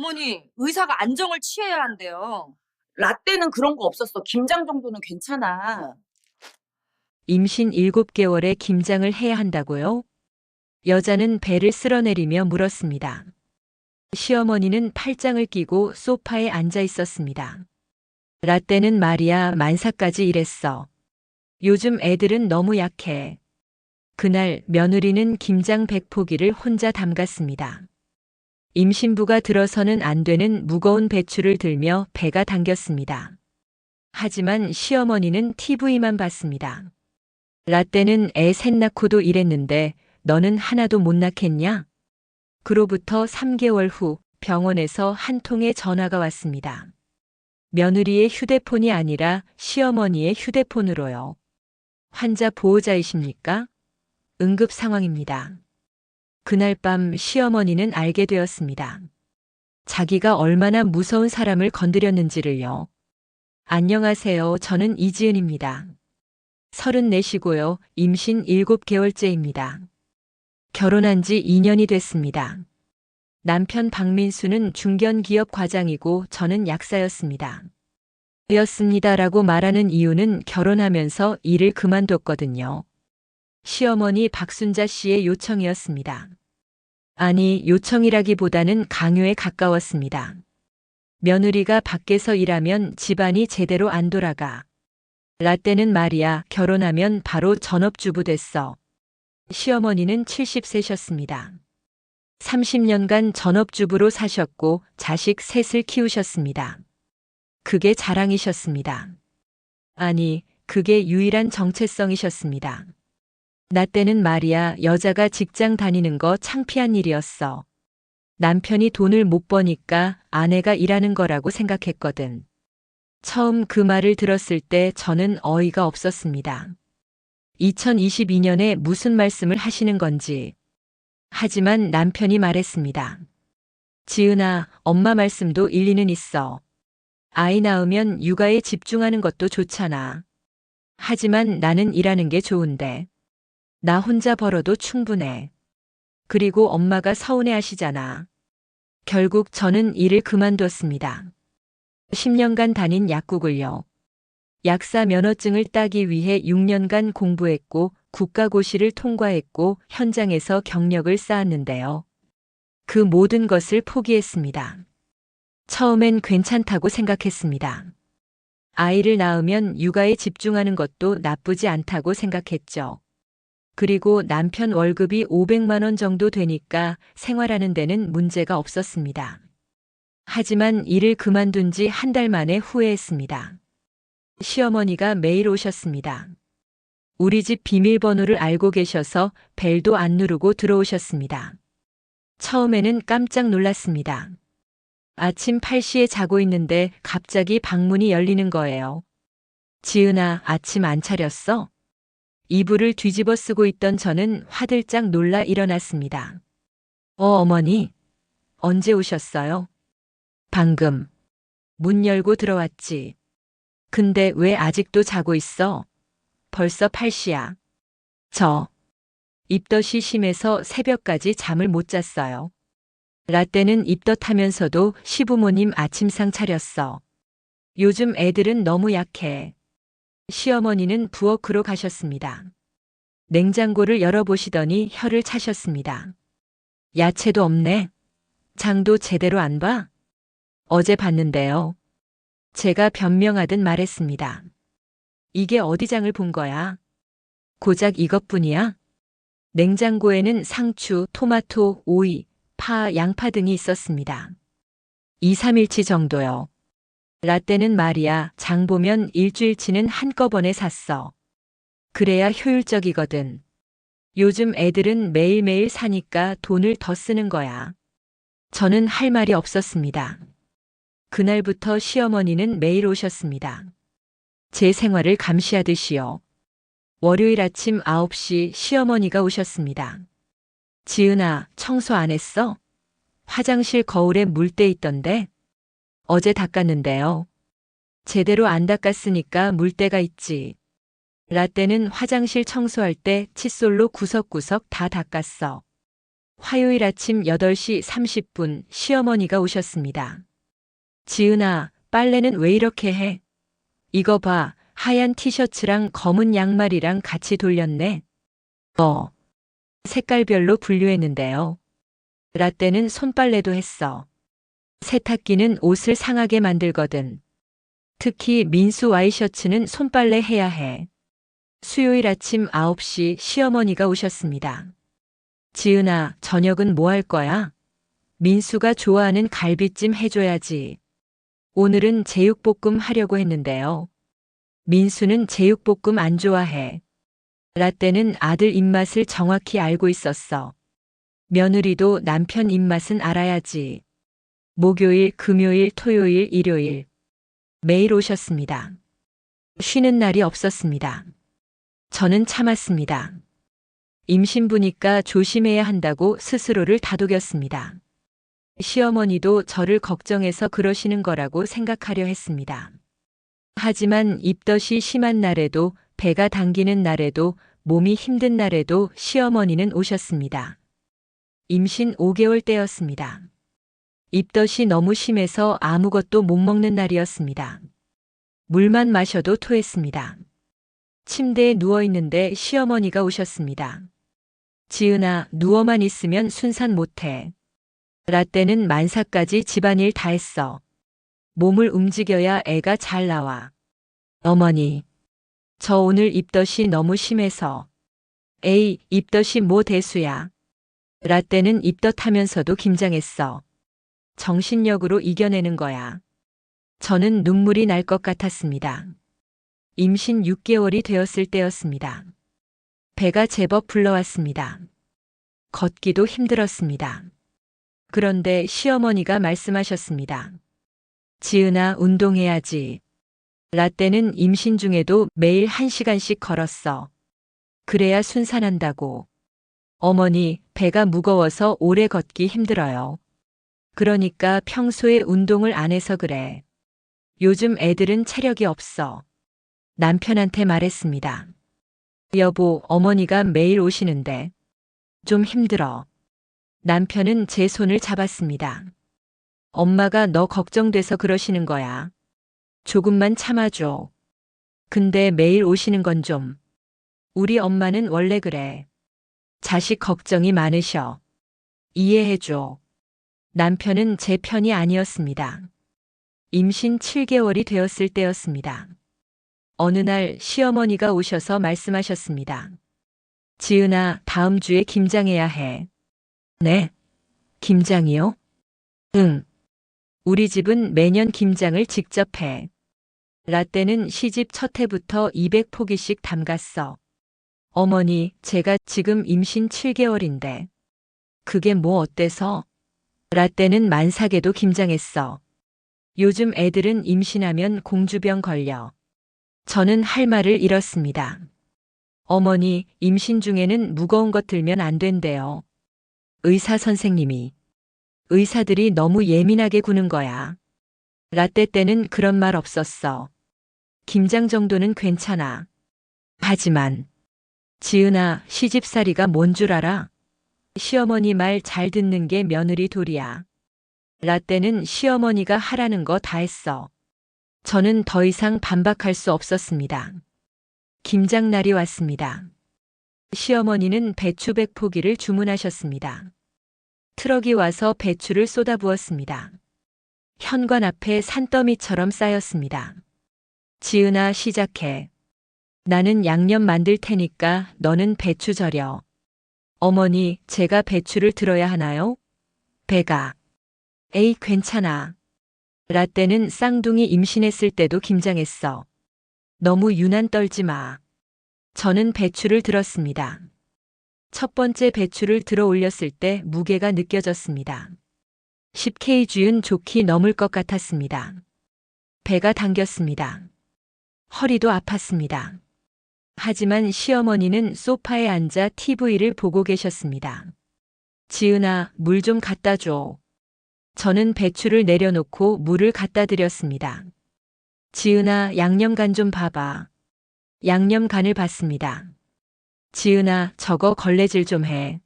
어머니, 의사가 안정을 취해야 한대요. 라떼는 그런 거 없었어. 김장 정도는 괜찮아. 임신 7개월에 김장을 해야 한다고요? 여자는 배를 쓸어내리며 물었습니다. 시어머니는 팔짱을 끼고 소파에 앉아 있었습니다. 라떼는 말이야 만사까지 이랬어. 요즘 애들은 너무 약해. 그날 며느리는 김장 100포기를 혼자 담갔습니다. 임신부가 들어서는 안 되는 무거운 배추를 들며 배가 당겼습니다. 하지만 시어머니는 TV만 봤습니다. 라떼는 애 셋 낳고도 이랬는데 너는 하나도 못 낳겠냐? 그로부터 3개월 후 병원에서 한 통의 전화가 왔습니다. 며느리의 휴대폰이 아니라 시어머니의 휴대폰으로요. 환자 보호자이십니까? 응급 상황입니다. 그날 밤 시어머니는 알게 되었습니다. 자기가 얼마나 무서운 사람을 건드렸는지를요. 안녕하세요. 저는 이지은입니다. 34시고요. 임신 7개월째입니다. 결혼한 지 2년이 됐습니다. 남편 박민수는 중견기업 과장이고 저는 약사였습니다. 였습니다라고 말하는 이유는 결혼하면서 일을 그만뒀거든요. 시어머니 박순자 씨의 요청이었습니다. 아니, 요청이라기보다는 강요에 가까웠습니다. 며느리가 밖에서 일하면 집안이 제대로 안 돌아가. 라떼는 말이야, 결혼하면 바로 전업주부 됐어. 시어머니는 70세셨습니다. 30년간 전업주부로 사셨고 자식 셋을 키우셨습니다. 그게 자랑이셨습니다. 아니, 그게 유일한 정체성이셨습니다. 나 때는 말이야, 여자가 직장 다니는 거 창피한 일이었어. 남편이 돈을 못 버니까 아내가 일하는 거라고 생각했거든. 처음 그 말을 들었을 때 저는 어이가 없었습니다. 2022년에 무슨 말씀을 하시는 건지. 하지만 남편이 말했습니다. 지은아, 엄마 말씀도 일리는 있어. 아이 낳으면 육아에 집중하는 것도 좋잖아. 하지만 나는 일하는 게 좋은데. 나 혼자 벌어도 충분해. 그리고 엄마가 서운해 하시잖아. 결국 저는 일을 그만뒀습니다. 10년간 다닌 약국을요. 약사 면허증을 따기 위해 6년간 공부했고 국가고시를 통과했고 현장에서 경력을 쌓았는데요. 그 모든 것을 포기했습니다. 처음엔 괜찮다고 생각했습니다. 아이를 낳으면 육아에 집중하는 것도 나쁘지 않다고 생각했죠. 그리고 남편 월급이 500만 원 정도 되니까 생활하는 데는 문제가 없었습니다. 하지만 일을 그만둔 지 한 달 만에 후회했습니다. 시어머니가 매일 오셨습니다. 우리 집 비밀번호를 알고 계셔서 벨도 안 누르고 들어오셨습니다. 처음에는 깜짝 놀랐습니다. 아침 8시에 자고 있는데 갑자기 방문이 열리는 거예요. 지은아, 아침 안 차렸어? 이불을 뒤집어 쓰고 있던 저는 화들짝 놀라 일어났습니다. 어머니, 언제 오셨어요? 방금. 문 열고 들어왔지. 근데 왜 아직도 자고 있어? 벌써 8시야. 입덧이 심해서 새벽까지 잠을 못 잤어요. 라떼는 입덧하면서도 시부모님 아침상 차렸어. 요즘 애들은 너무 약해. 시어머니는 부엌으로 가셨습니다. 냉장고를 열어보시더니 혀를 차셨습니다. 야채도 없네. 장도 제대로 안 봐? 어제 봤는데요. 제가 변명하듯 말했습니다. 이게 어디 장을 본 거야? 고작 이것뿐이야? 냉장고에는 상추, 토마토, 오이, 파, 양파 등이 있었습니다. 2, 3일치 정도요. 라떼는 말이야, 장 보면 일주일치는 한꺼번에 샀어. 그래야 효율적이거든. 요즘 애들은 매일매일 사니까 돈을 더 쓰는 거야. 저는 할 말이 없었습니다. 그날부터 시어머니는 매일 오셨습니다. 제 생활을 감시하듯이요. 월요일 아침 9시 시어머니가 오셨습니다. 지은아, 청소 안 했어? 화장실 거울에 물때 있던데? 어제 닦았는데요. 제대로 안 닦았으니까 물때가 있지. 라떼는 화장실 청소할 때 칫솔로 구석구석 다 닦았어. 화요일 아침 8시 30분 시어머니가 오셨습니다. 지은아, 빨래는 왜 이렇게 해? 이거 봐, 하얀 티셔츠랑 검은 양말이랑 같이 돌렸네. 색깔별로 분류했는데요. 라떼는 손빨래도 했어. 세탁기는 옷을 상하게 만들거든. 특히 민수 와이셔츠는 손빨래 해야 해. 수요일 아침 9시 시어머니가 오셨습니다. 지은아, 저녁은 뭐 할 거야? 민수가 좋아하는 갈비찜 해줘야지. 오늘은 제육볶음 하려고 했는데요. 민수는 제육볶음 안 좋아해. 라떼는 아들 입맛을 정확히 알고 있었어. 며느리도 남편 입맛은 알아야지. 목요일, 금요일, 토요일, 일요일. 매일 오셨습니다. 쉬는 날이 없었습니다. 저는 참았습니다. 임신부니까 조심해야 한다고 스스로를 다독였습니다. 시어머니도 저를 걱정해서 그러시는 거라고 생각하려 했습니다. 하지만 입덧이 심한 날에도, 배가 당기는 날에도, 몸이 힘든 날에도 시어머니는 오셨습니다. 임신 5개월 때였습니다. 입덧이 너무 심해서 아무것도 못 먹는 날이었습니다. 물만 마셔도 토했습니다. 침대에 누워있는데 시어머니가 오셨습니다. 지은아, 누워만 있으면 순산 못해. 라떼는 만사까지 집안일 다 했어. 몸을 움직여야 애가 잘 나와. 어머니, 저 오늘 입덧이 너무 심해서. 에이, 입덧이 뭐 대수야. 라떼는 입덧하면서도 김장했어. 정신력으로 이겨내는 거야. 저는 눈물이 날 것 같았습니다. 임신 6개월이 되었을 때였습니다. 배가 제법 불러왔습니다. 걷기도 힘들었습니다. 그런데 시어머니가 말씀하셨습니다. 지은아, 운동해야지. 라떼는 임신 중에도 매일 1시간씩 걸었어. 그래야 순산한다고. 어머니, 배가 무거워서 오래 걷기 힘들어요. 그러니까 평소에 운동을 안 해서 그래. 요즘 애들은 체력이 없어. 남편한테 말했습니다. 여보, 어머니가 매일 오시는데 좀 힘들어. 남편은 제 손을 잡았습니다. 엄마가 너 걱정돼서 그러시는 거야. 조금만 참아줘. 근데 매일 오시는 건 좀. 우리 엄마는 원래 그래. 자식 걱정이 많으셔. 이해해줘. 남편은 제 편이 아니었습니다. 임신 7개월이 되었을 때였습니다. 어느 날 시어머니가 오셔서 말씀하셨습니다. 지은아, 다음 주에 김장해야 해. 네? 김장이요? 응. 우리 집은 매년 김장을 직접 해. 라떼는 시집 첫 해부터 200포기씩 담갔어. 어머니, 제가 지금 임신 7개월인데. 그게 뭐 어때서? 라떼는 만삭에도 김장했어. 요즘 애들은 임신하면 공주병 걸려. 저는 할 말을 잃었습니다. 어머니, 임신 중에는 무거운 것 들면 안 된대요. 의사 선생님이. 의사들이 너무 예민하게 구는 거야. 라떼 때는 그런 말 없었어. 김장 정도는 괜찮아. 하지만 지은아, 시집살이가 뭔 줄 알아? 시어머니 말 잘 듣는 게 며느리 도리야. 라떼는 시어머니가 하라는 거 다 했어. 저는 더 이상 반박할 수 없었습니다. 김장 날이 왔습니다. 시어머니는 배추 100포기를 주문하셨습니다. 트럭이 와서 배추를 쏟아부었습니다. 현관 앞에 산더미처럼 쌓였습니다. 지은아, 시작해. 나는 양념 만들 테니까 너는 배추 절여. 어머니, 제가 배추를 들어야 하나요? 배가. 에이, 괜찮아. 라떼는 쌍둥이 임신했을 때도 김장했어. 너무 유난 떨지 마. 저는 배추를 들었습니다. 첫 번째 배추를 들어 올렸을 때 무게가 느껴졌습니다. 10kg은 좋게 넘을 것 같았습니다. 배가 당겼습니다. 허리도 아팠습니다. 하지만 시어머니는 소파에 앉아 TV를 보고 계셨습니다. 지은아, 물 좀 갖다 줘. 저는 배추를 내려놓고 물을 갖다 드렸습니다. 지은아, 양념간 좀 봐봐. 양념간을 봤습니다. 지은아, 저거 걸레질 좀 해.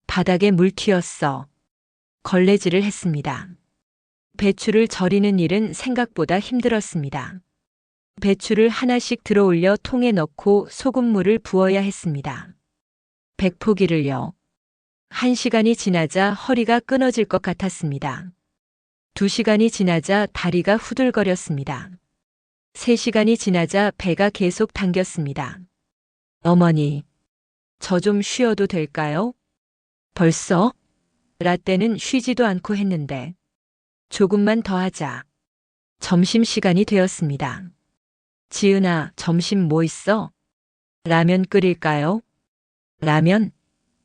바닥에 물 튀었어. 걸레질을 했습니다. 배추를 절이는 일은 생각보다 힘들었습니다. 배추를 하나씩 들어 올려 통에 넣고 소금물을 부어야 했습니다. 백포기를요. 1시간이 지나자 허리가 끊어질 것 같았습니다. 2시간이 지나자 다리가 후들거렸습니다. 3시간이 지나자 배가 계속 당겼습니다. 어머니, 저 좀 쉬어도 될까요? 벌써? 라떼는 쉬지도 않고 했는데. 조금만 더 하자. 점심시간이 되었습니다. 지은아, 점심 뭐 있어? 라면 끓일까요? 라면?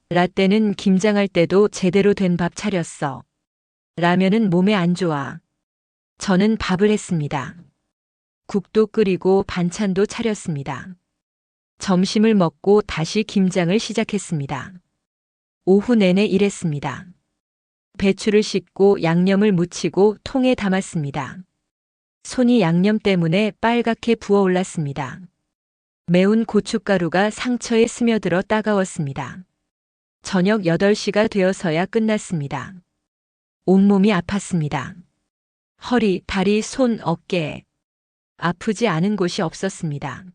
라떼는 김장할 때도 제대로 된 밥 차렸어. 라면은 몸에 안 좋아. 저는 밥을 했습니다. 국도 끓이고 반찬도 차렸습니다. 점심을 먹고 다시 김장을 시작했습니다. 오후 내내 일했습니다. 배추를 씻고 양념을 묻히고 통에 담았습니다. 손이 양념 때문에 빨갛게 부어올랐습니다. 매운 고춧가루가 상처에 스며들어 따가웠습니다. 저녁 8시가 되어서야 끝났습니다. 온몸이 아팠습니다. 허리, 다리, 손, 어깨. 아프지 않은 곳이 없었습니다.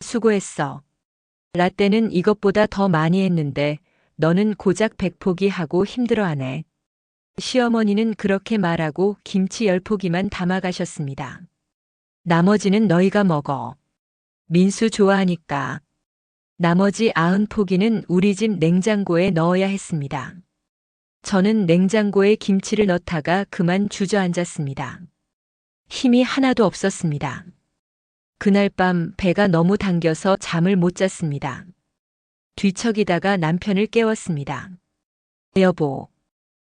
수고했어. 라떼는 이것보다 더 많이 했는데 너는 고작 100포기 하고 힘들어하네. 시어머니는 그렇게 말하고 김치 10포기만 담아가셨습니다. 나머지는 너희가 먹어. 민수 좋아하니까. 나머지 90포기는 우리 집 냉장고에 넣어야 했습니다. 저는 냉장고에 김치를 넣다가 그만 주저앉았습니다. 힘이 하나도 없었습니다. 그날 밤 배가 너무 당겨서 잠을 못 잤습니다. 뒤척이다가 남편을 깨웠습니다. 여보,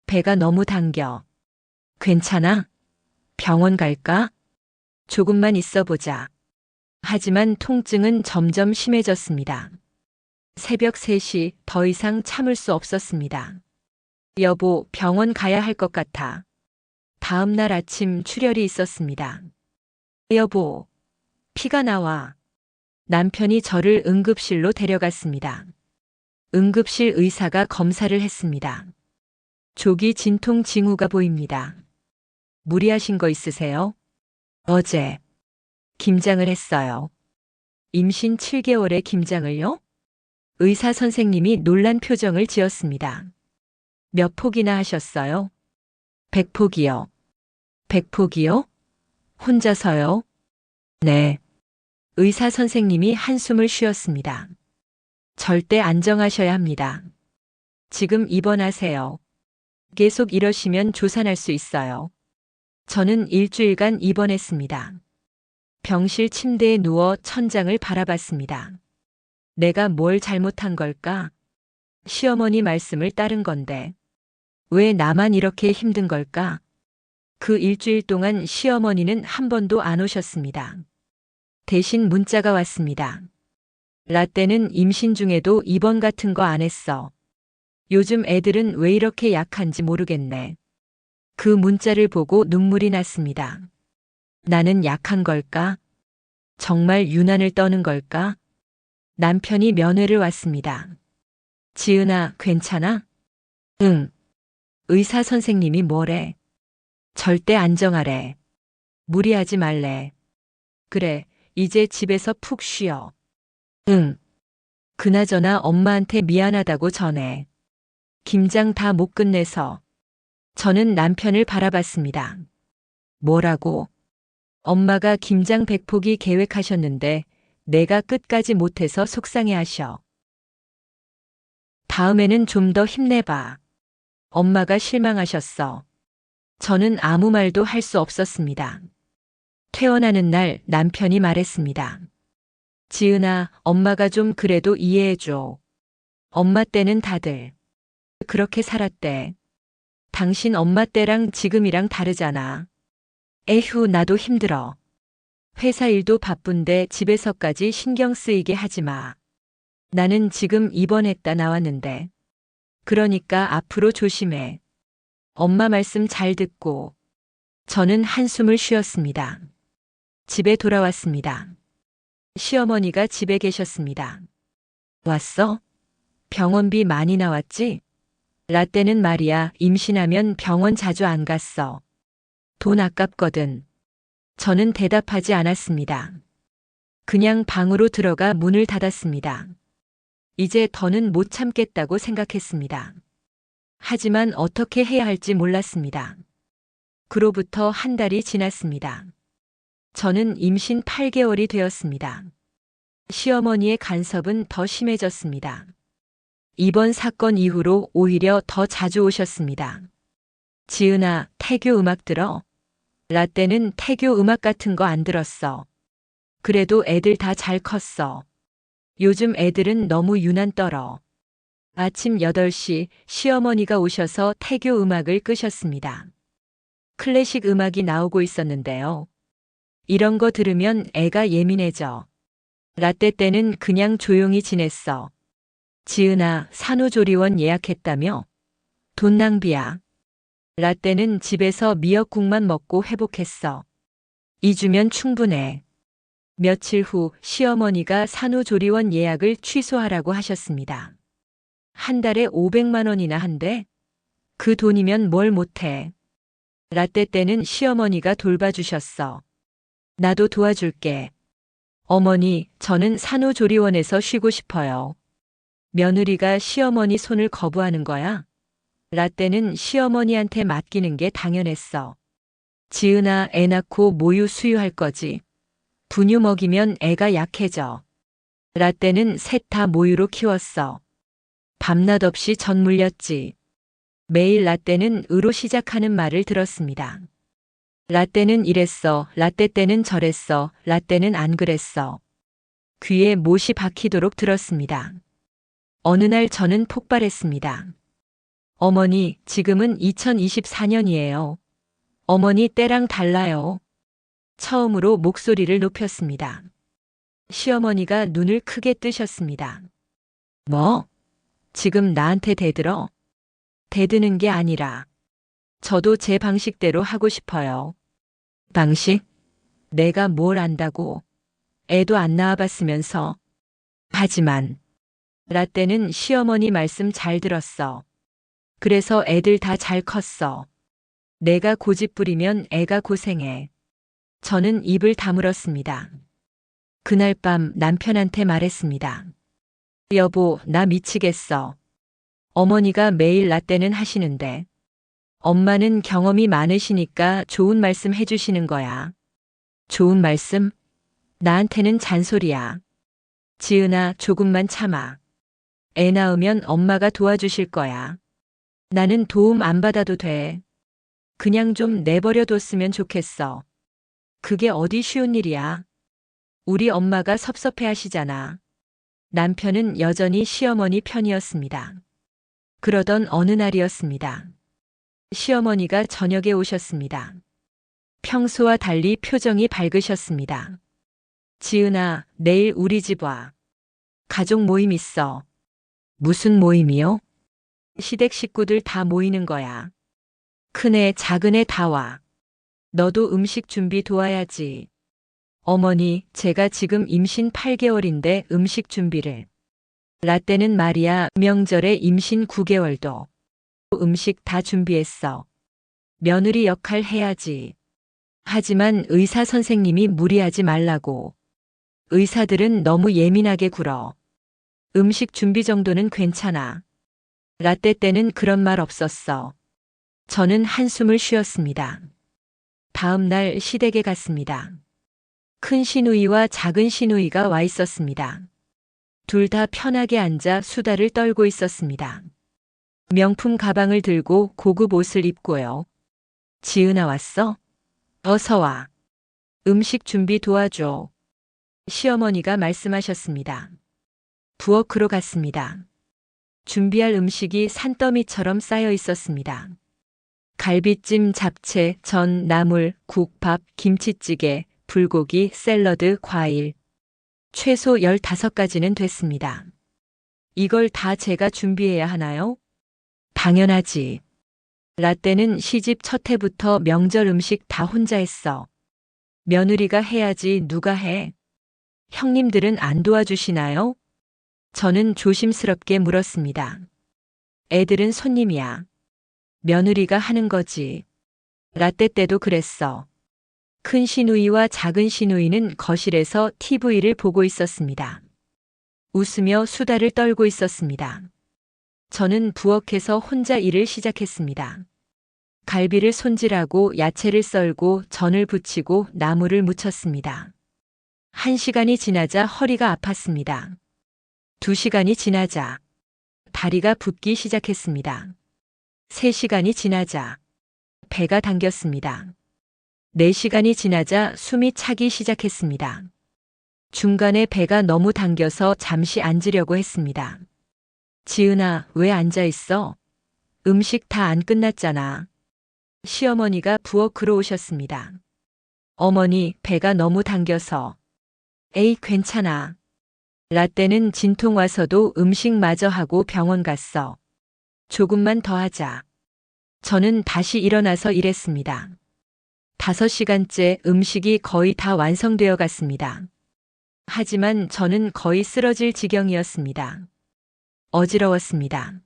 배가 너무 당겨. 괜찮아? 병원 갈까? 조금만 있어 보자. 하지만 통증은 점점 심해졌습니다. 새벽 3시 더 이상 참을 수 없었습니다. 여보, 병원 가야 할 것 같아. 다음 날 아침 출혈이 있었습니다. 여보, 피가 나와. 남편이 저를 응급실로 데려갔습니다. 응급실 의사가 검사를 했습니다. 조기 진통 징후가 보입니다. 무리하신 거 있으세요? 어제 김장을 했어요. 임신 7개월의 김장을요? 의사 선생님이 놀란 표정을 지었습니다. 몇 포기나 하셨어요? 100포기요. 100포기요? 혼자서요? 네. 의사 선생님이 한숨을 쉬었습니다. 절대 안정하셔야 합니다. 지금 입원하세요. 계속 이러시면 조산할 수 있어요. 저는 일주일간 입원했습니다. 병실 침대에 누워 천장을 바라봤습니다. 내가 뭘 잘못한 걸까? 시어머니 말씀을 따른 건데. 왜 나만 이렇게 힘든 걸까? 그 일주일 동안 시어머니는 한 번도 안 오셨습니다. 대신 문자가 왔습니다. 라떼는 임신 중에도 입원 같은 거 안 했어. 요즘 애들은 왜 이렇게 약한지 모르겠네. 그 문자를 보고 눈물이 났습니다. 나는 약한 걸까? 정말 유난을 떠는 걸까? 남편이 면회를 왔습니다. 지은아, 괜찮아? 응. 의사 선생님이 뭐래? 절대 안정하래. 무리하지 말래. 그래, 이제 집에서 푹 쉬어. 응. 그나저나 엄마한테 미안하다고 전해. 김장 다 못 끝내서. 저는 남편을 바라봤습니다. 뭐라고? 엄마가 김장 100포기 계획하셨는데 내가 끝까지 못해서 속상해하셔. 다음에는 좀 더 힘내봐. 엄마가 실망하셨어. 저는 아무 말도 할 수 없었습니다. 퇴원하는 날 남편이 말했습니다. 지은아, 엄마가 좀 그래도 이해해줘. 엄마 때는 다들 그렇게 살았대. 당신 엄마 때랑 지금이랑 다르잖아. 에휴, 나도 힘들어. 회사 일도 바쁜데 집에서까지 신경 쓰이게 하지 마. 나는 지금 입원했다 나왔는데. 그러니까 앞으로 조심해. 엄마 말씀 잘 듣고. 저는 한숨을 쉬었습니다. 집에 돌아왔습니다. 시어머니가 집에 계셨습니다. 왔어? 병원비 많이 나왔지? 라떼는 말이야, 임신하면 병원 자주 안 갔어. 돈 아깝거든. 저는 대답하지 않았습니다. 그냥 방으로 들어가 문을 닫았습니다. 이제 더는 못 참겠다고 생각했습니다. 하지만 어떻게 해야 할지 몰랐습니다. 그로부터 한 달이 지났습니다. 저는 임신 8개월이 되었습니다. 시어머니의 간섭은 더 심해졌습니다. 이번 사건 이후로 오히려 더 자주 오셨습니다. 지은아, 태교 음악 들어? 라떼는 태교 음악 같은 거 안 들었어. 그래도 애들 다 잘 컸어. 요즘 애들은 너무 유난 떨어. 아침 8시 시어머니가 오셔서 태교 음악을 끄셨습니다. 클래식 음악이 나오고 있었는데요. 이런 거 들으면 애가 예민해져. 라떼 때는 그냥 조용히 지냈어. 지은아, 산후조리원 예약했다며? 돈 낭비야. 라떼는 집에서 미역국만 먹고 회복했어. 2주면 충분해. 며칠 후 시어머니가 산후조리원 예약을 취소하라고 하셨습니다. 한 달에 500만 원이나 한대? 그 돈이면 뭘 못해. 라떼 때는 시어머니가 돌봐주셨어. 나도 도와줄게. 어머니, 저는 산후조리원에서 쉬고 싶어요. 며느리가 시어머니 손을 거부하는 거야? 라떼는 시어머니한테 맡기는 게 당연했어. 지은아, 애 낳고 모유 수유할 거지. 분유 먹이면 애가 약해져. 라떼는 셋 다 모유로 키웠어. 밤낮 없이 젖 물렸지. 매일 라떼는 으로 시작하는 말을 들었습니다. 라떼는 이랬어, 라떼 때는 저랬어, 라떼는 안 그랬어. 귀에 못이 박히도록 들었습니다. 어느 날 저는 폭발했습니다. 어머니, 지금은 2024년이에요. 어머니 때랑 달라요. 처음으로 목소리를 높였습니다. 시어머니가 눈을 크게 뜨셨습니다. 뭐? 지금 나한테 대들어? 대드는 게 아니라 저도 제 방식대로 하고 싶어요. 방식? 내가 뭘 안다고. 애도 안 낳아봤으면서. 하지만 라떼는 시어머니 말씀 잘 들었어. 그래서 애들 다 잘 컸어. 내가 고집 부리면 애가 고생해. 저는 입을 다물었습니다. 그날 밤 남편한테 말했습니다. 여보, 나 미치겠어. 어머니가 매일 라떼는 하시는데 엄마는 경험이 많으시니까 좋은 말씀 해주시는 거야. 좋은 말씀? 나한테는 잔소리야. 지은아, 조금만 참아. 애 낳으면 엄마가 도와주실 거야. 나는 도움 안 받아도 돼. 그냥 좀 내버려 뒀으면 좋겠어. 그게 어디 쉬운 일이야. 우리 엄마가 섭섭해 하시잖아. 남편은 여전히 시어머니 편이었습니다. 그러던 어느 날이었습니다. 시어머니가 저녁에 오셨습니다. 평소와 달리 표정이 밝으셨습니다. 지은아, 내일 우리 집 와. 가족 모임 있어. 무슨 모임이요? 시댁 식구들 다 모이는 거야. 큰애, 작은애 다 와. 너도 음식 준비 도와야지. 어머니, 제가 지금 임신 8개월인데 음식 준비를. 라떼는 말이야, 명절에 임신 9개월도. 음식 다 준비했어. 며느리 역할 해야지. 하지만 의사 선생님이 무리하지 말라고. 의사들은 너무 예민하게 굴어. 음식 준비 정도는 괜찮아. 라떼 때는 그런 말 없었어. 저는 한숨을 쉬었습니다. 다음 날 시댁에 갔습니다. 큰 시누이와 작은 시누이가 와 있었습니다. 둘 다 편하게 앉아 수다를 떨고 있었습니다. 명품 가방을 들고 고급 옷을 입고요. 지은아 왔어? 어서 와. 음식 준비 도와줘. 시어머니가 말씀하셨습니다. 부엌으로 갔습니다. 준비할 음식이 산더미처럼 쌓여 있었습니다. 갈비찜, 잡채, 전, 나물, 국, 밥, 김치찌개, 불고기, 샐러드, 과일. 최소 15가지는 됐습니다. 이걸 다 제가 준비해야 하나요? 당연하지. 라떼는 시집 첫 해부터 명절 음식 다 혼자 했어. 며느리가 해야지 누가 해? 형님들은 안 도와주시나요? 저는 조심스럽게 물었습니다. 애들은 손님이야. 며느리가 하는 거지. 라떼 때도 그랬어. 큰 시누이와 작은 시누이는 거실에서 TV를 보고 있었습니다. 웃으며 수다를 떨고 있었습니다. 저는 부엌에서 혼자 일을 시작했습니다. 갈비를 손질하고 야채를 썰고 전을 부치고 나물을 무쳤습니다. 1시간이 지나자 허리가 아팠습니다. 2시간이 지나자 다리가 붓기 시작했습니다. 3시간이 지나자 배가 당겼습니다. 4시간이 지나자 숨이 차기 시작했습니다. 중간에 배가 너무 당겨서 잠시 앉으려고 했습니다. 지은아, 왜 앉아 있어? 음식 다 안 끝났잖아. 시어머니가 부엌으로 오셨습니다. 어머니, 배가 너무 당겨서. 에이, 괜찮아. 라떼는 진통 와서도 음식 마저 하고 병원 갔어. 조금만 더 하자. 저는 다시 일어나서 일했습니다. 5시간째 음식이 거의 다 완성되어 갔습니다. 하지만 저는 거의 쓰러질 지경이었습니다. 어지러웠습니다.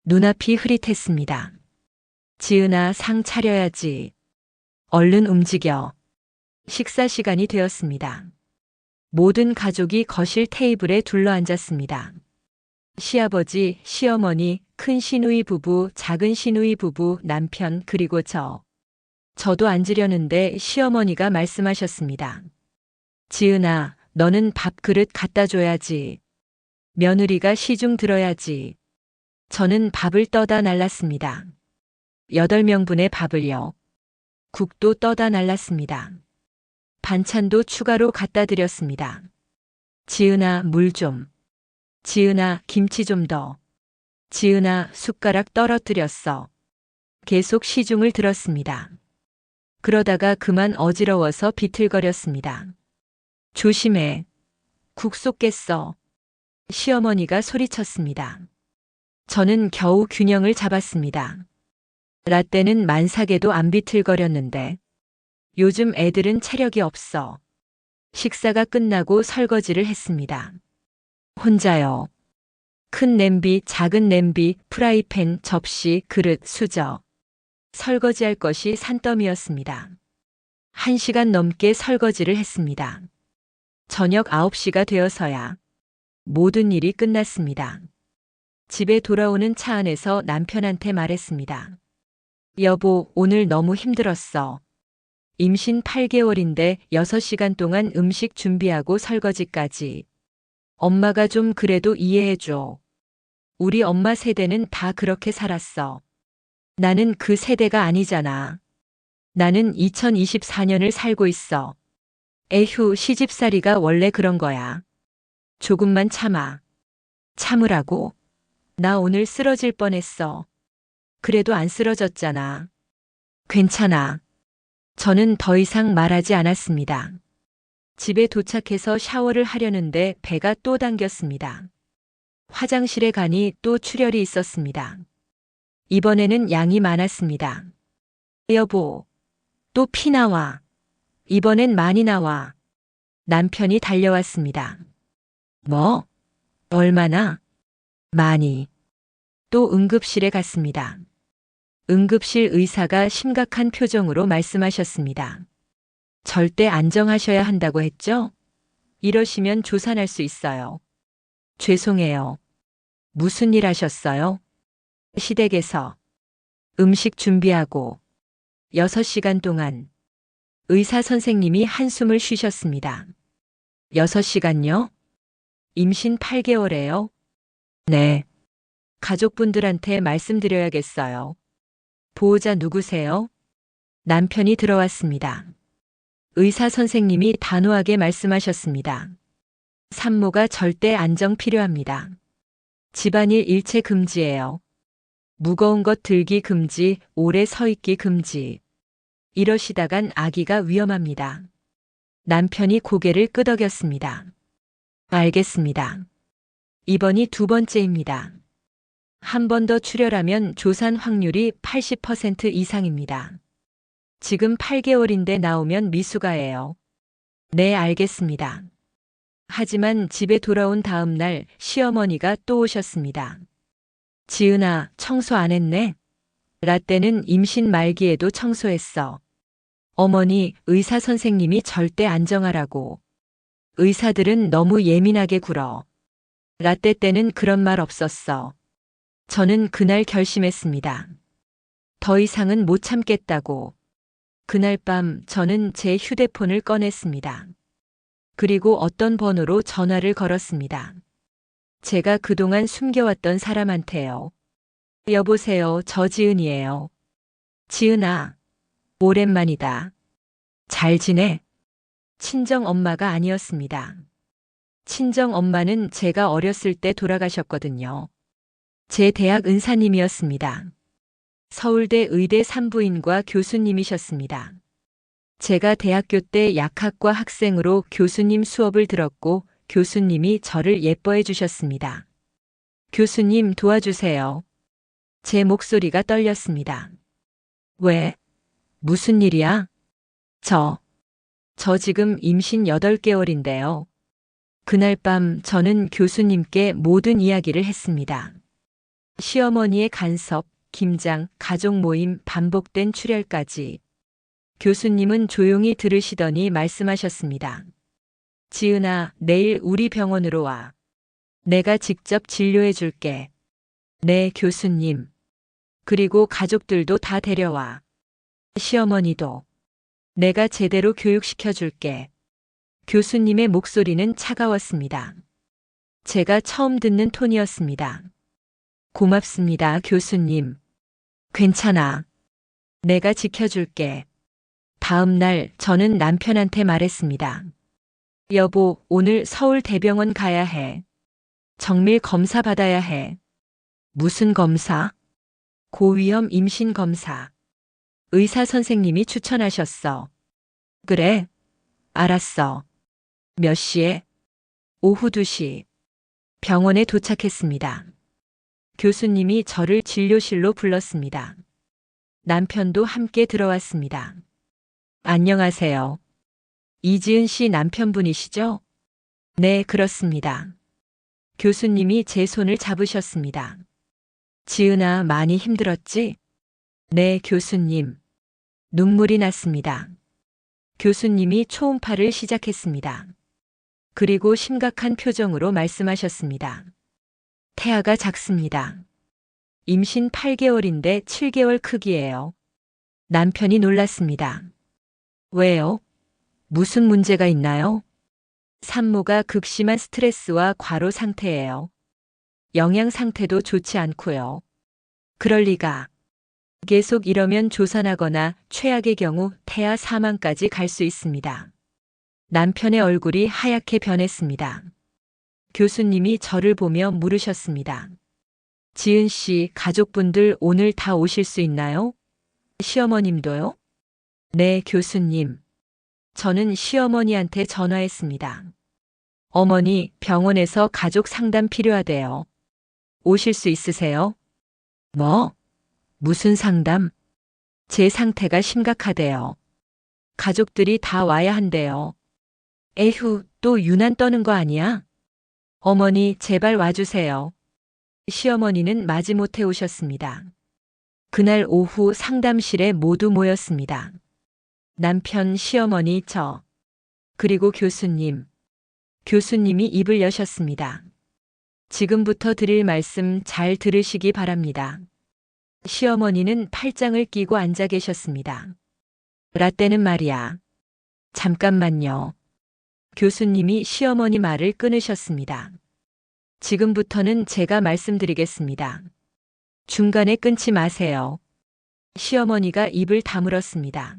눈앞이 흐릿했습니다. 지은아, 상 차려야지. 얼른 움직여. 식사 시간이 되었습니다. 모든 가족이 거실 테이블에 둘러앉았습니다. 시아버지, 시어머니, 큰 시누이 부부, 작은 시누이 부부, 남편, 그리고 저도 앉으려는데 시어머니가 말씀하셨습니다. 지은아, 너는 밥그릇 갖다 줘야지. 며느리가 시중 들어야지. 저는 밥을 떠다 날랐습니다. 8명분의 밥을요. 국도 떠다 날랐습니다. 반찬도 추가로 갖다 드렸습니다. 지은아, 물 좀. 지은아, 김치 좀 더. 지은아, 숟가락 떨어뜨렸어. 계속 시중을 들었습니다. 그러다가 그만 어지러워서 비틀거렸습니다. 조심해. 국 쏟겠어. 시어머니가 소리쳤습니다. 저는 겨우 균형을 잡았습니다. 라떼는 만삭에도 안 비틀거렸는데 요즘 애들은 체력이 없어. 식사가 끝나고 설거지를 했습니다. 혼자요. 큰 냄비, 작은 냄비, 프라이팬, 접시, 그릇, 수저. 설거지할 것이 산더미였습니다. 1시간 넘게 설거지를 했습니다. 저녁 9시가 되어서야 모든 일이 끝났습니다. 집에 돌아오는 차 안에서 남편한테 말했습니다. 여보, 오늘 너무 힘들었어. 임신 8개월인데 6시간 동안 음식 준비하고 설거지까지. 엄마가 좀 그래도 이해해줘. 우리 엄마 세대는 다 그렇게 살았어. 나는 그 세대가 아니잖아. 나는 2024년을 살고 있어. 에휴, 시집살이가 원래 그런 거야. 조금만 참아. 참으라고. 나 오늘 쓰러질 뻔했어. 그래도 안 쓰러졌잖아. 괜찮아. 저는 더 이상 말하지 않았습니다. 집에 도착해서 샤워를 하려는데 배가 또 당겼습니다. 화장실에 가니 또 출혈이 있었습니다. 이번에는 양이 많았습니다. 여보, 또 피 나와. 이번엔 많이 나와. 남편이 달려왔습니다. 뭐? 얼마나? 많이. 또 응급실에 갔습니다. 응급실 의사가 심각한 표정으로 말씀하셨습니다. 절대 안정하셔야 한다고 했죠? 이러시면 조산할 수 있어요. 죄송해요. 무슨 일 하셨어요? 시댁에서 음식 준비하고 6시간 동안 의사 선생님이 한숨을 쉬셨습니다. 6시간요? 임신 8개월에요? 네. 가족분들한테 말씀드려야겠어요. 보호자 누구세요? 남편이 들어왔습니다. 의사 선생님이 단호하게 말씀하셨습니다. 산모가 절대 안정 필요합니다. 집안일 일체 금지예요. 무거운 것 들기 금지, 오래 서 있기 금지. 이러시다간 아기가 위험합니다. 남편이 고개를 끄덕였습니다. 알겠습니다. 이번이 2번째입니다. 한 번 더 출혈하면 조산 확률이 80% 이상입니다. 지금 8개월인데 나오면 미숙아예요. 네, 알겠습니다. 하지만 집에 돌아온 다음 날 시어머니가 또 오셨습니다. 지은아, 청소 안 했네? 라떼는 임신 말기에도 청소했어. 어머니, 의사 선생님이 절대 안 정하라고. 의사들은 너무 예민하게 굴어. 라떼 때는 그런 말 없었어. 저는 그날 결심했습니다. 더 이상은 못 참겠다고. 그날 밤 저는 제 휴대폰을 꺼냈습니다. 그리고 어떤 번호로 전화를 걸었습니다. 제가 그동안 숨겨왔던 사람한테요. 여보세요, 저 지은이에요. 지은아, 오랜만이다. 잘 지내? 친정 엄마가 아니었습니다. 친정 엄마는 제가 어렸을 때 돌아가셨거든요. 제 대학 은사님이었습니다. 서울대 의대 산부인과 교수님이셨습니다. 제가 대학교 때 약학과 학생으로 교수님 수업을 들었고 교수님이 저를 예뻐해 주셨습니다. 교수님 도와주세요. 제 목소리가 떨렸습니다. 왜? 무슨 일이야? 저 지금 임신 8개월인데요. 그날 밤 저는 교수님께 모든 이야기를 했습니다. 시어머니의 간섭, 김장, 가족 모임, 반복된 출혈까지. 교수님은 조용히 들으시더니 말씀하셨습니다. 지은아, 내일 우리 병원으로 와. 내가 직접 진료해 줄게. 네, 교수님. 그리고 가족들도 다 데려와. 시어머니도. 내가 제대로 교육시켜 줄게. 교수님의 목소리는 차가웠습니다. 제가 처음 듣는 톤이었습니다. 고맙습니다, 교수님. 괜찮아. 내가 지켜줄게. 다음 날 저는 남편한테 말했습니다. 여보, 오늘 서울대병원 가야 해. 정밀 검사 받아야 해. 무슨 검사? 고위험 임신 검사. 의사 선생님이 추천하셨어. 그래? 알았어. 몇 시에? 오후 2시. 병원에 도착했습니다. 교수님이 저를 진료실로 불렀습니다. 남편도 함께 들어왔습니다. 안녕하세요. 이지은 씨 남편분이시죠? 네, 그렇습니다. 교수님이 제 손을 잡으셨습니다. 지은아, 많이 힘들었지? 네, 교수님. 눈물이 났습니다. 교수님이 초음파를 시작했습니다. 그리고 심각한 표정으로 말씀하셨습니다. 태아가 작습니다. 임신 8개월인데 7개월 크기예요. 남편이 놀랐습니다. 왜요? 무슨 문제가 있나요? 산모가 극심한 스트레스와 과로 상태예요. 영양 상태도 좋지 않고요. 그럴 리가. 계속 이러면 조산하거나 최악의 경우 태아 사망까지 갈 수 있습니다. 남편의 얼굴이 하얗게 변했습니다. 교수님이 저를 보며 물으셨습니다. 지은 씨, 가족분들 오늘 다 오실 수 있나요? 시어머님도요? 네, 교수님. 저는 시어머니한테 전화했습니다. 어머니, 병원에서 가족 상담 필요하대요. 오실 수 있으세요? 뭐? 무슨 상담? 제 상태가 심각하대요. 가족들이 다 와야 한대요. 에휴, 또 유난 떠는 거 아니야? 어머니, 제발 와주세요. 시어머니는 마지못해 오셨습니다. 그날 오후 상담실에 모두 모였습니다. 남편, 시어머니, 저, 그리고 교수님. 교수님이 입을 여셨습니다. 지금부터 드릴 말씀 잘 들으시기 바랍니다. 시어머니는 팔짱을 끼고 앉아 계셨습니다. 라떼는 말이야. 잠깐만요. 교수님이 시어머니 말을 끊으셨습니다. 지금부터는 제가 말씀드리겠습니다. 중간에 끊지 마세요. 시어머니가 입을 다물었습니다.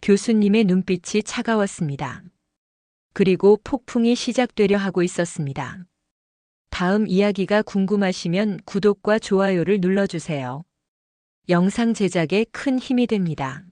교수님의 눈빛이 차가웠습니다. 그리고 폭풍이 시작되려 하고 있었습니다. 다음 이야기가 궁금하시면 구독과 좋아요를 눌러주세요. 영상 제작에 큰 힘이 됩니다.